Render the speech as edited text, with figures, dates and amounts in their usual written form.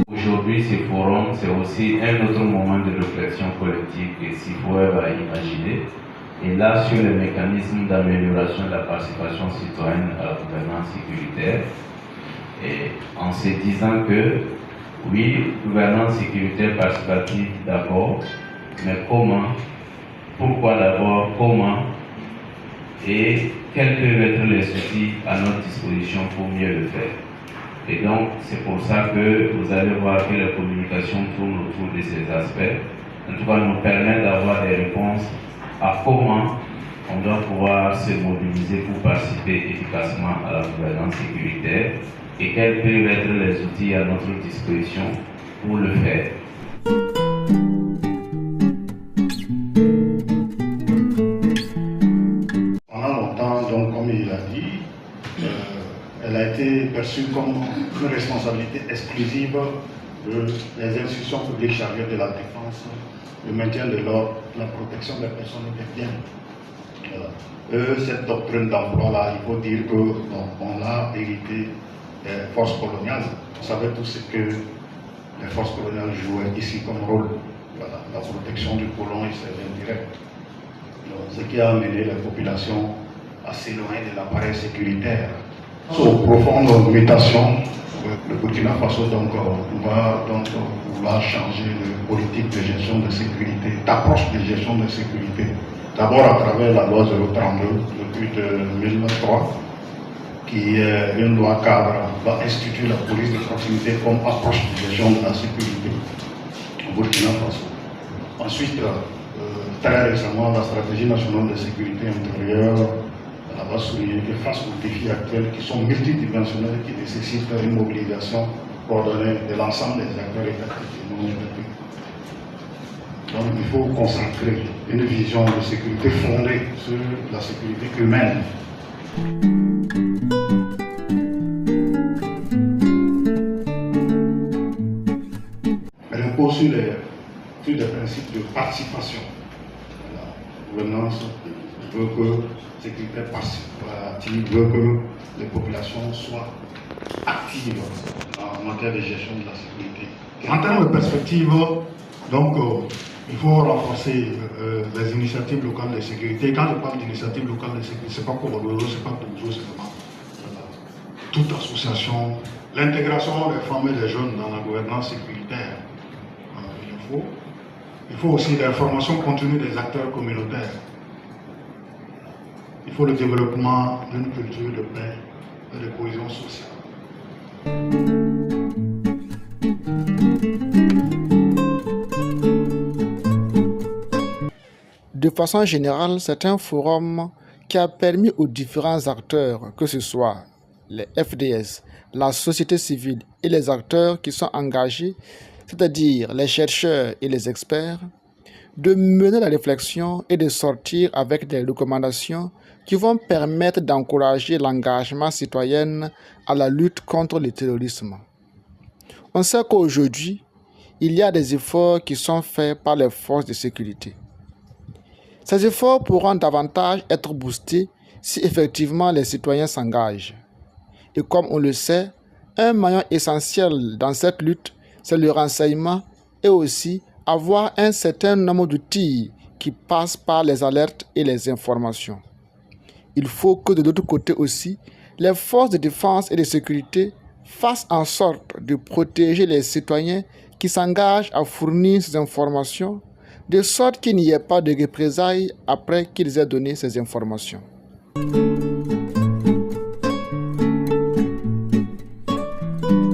Aujourd'hui, ce forum, c'est aussi un autre moment de réflexion collective que CIFOE va imaginer. Et là, sur les mécanismes d'amélioration de la participation citoyenne à la gouvernance sécuritaire, et en se disant que, oui, gouvernance sécuritaire participative d'abord, mais comment, pourquoi d'abord, comment, et quels peuvent être les outils à notre disposition pour mieux le faire. Et donc, c'est pour ça que vous allez voir que la communication tourne autour de ces aspects. En tout cas, nous permet d'avoir des réponses à comment on doit pouvoir se mobiliser pour participer efficacement à la gouvernance sécuritaire et quels peuvent être les outils à notre disposition pour le faire. Pendant longtemps, donc, comme il l'a dit, elle a été perçue comme une responsabilité exclusive des institutions publiques chargées de la défense, le maintien de l'ordre, la protection des personnes et des biens. Cette doctrine d'emploi-là, il faut dire qu'on l'a hérité des forces coloniales. Vous savez tout ce que les forces coloniales jouaient ici comme rôle. Voilà, la protection du colon et ses intérêts. Ce qui a amené les populations à s'éloigner de l'appareil sécuritaire. Aux profondes mutations, le Burkina Faso va vouloir changer de politique de gestion de sécurité, d'approche de gestion de sécurité. D'abord à travers la loi 032 depuis 2003, qui est une loi cadre, va instituer la police de proximité comme approche de gestion de la sécurité au Burkina Faso. Ensuite, très récemment, la stratégie nationale de sécurité intérieure va souligner que face aux défis actuels qui sont multidimensionnels, qui nécessitent une mobilisation coordonnée de l'ensemble des acteurs étatiques et non étatiques. Donc il faut concentrer une vision de sécurité fondée sur la sécurité humaine. Elle repose sur des principes de participation. La gouvernance veut que la sécurité participative veut que les populations soient actives en matière de gestion de la sécurité. En termes de perspective, donc, il faut renforcer les initiatives locales de sécurité. Quand je parle d'initiatives locales de sécurité, ce n'est pas Korodoro, ce n'est pas Togo, c'est vraiment toute association, l'intégration des femmes et des jeunes dans la gouvernance sécuritaire. Il faut aussi l'information continue des acteurs communautaires. Il faut le développement d'une culture de paix et de cohésion sociale. De façon générale, c'est un forum qui a permis aux différents acteurs, que ce soit les FDS, la société civile et les acteurs qui sont engagés, c'est-à-dire les chercheurs et les experts, de mener la réflexion et de sortir avec des recommandations qui vont permettre d'encourager l'engagement citoyen à la lutte contre le terrorisme. On sait qu'aujourd'hui, il y a des efforts qui sont faits par les forces de sécurité. Ces efforts pourront davantage être boostés si effectivement les citoyens s'engagent. Et comme on le sait, un maillon essentiel dans cette lutte, c'est le renseignement et aussi avoir un certain nombre d'outils qui passent par les alertes et les informations. Il faut que de l'autre côté aussi, les forces de défense et de sécurité fassent en sorte de protéger les citoyens qui s'engagent à fournir ces informations, de sorte qu'il n'y ait pas de représailles après qu'ils aient donné ces informations.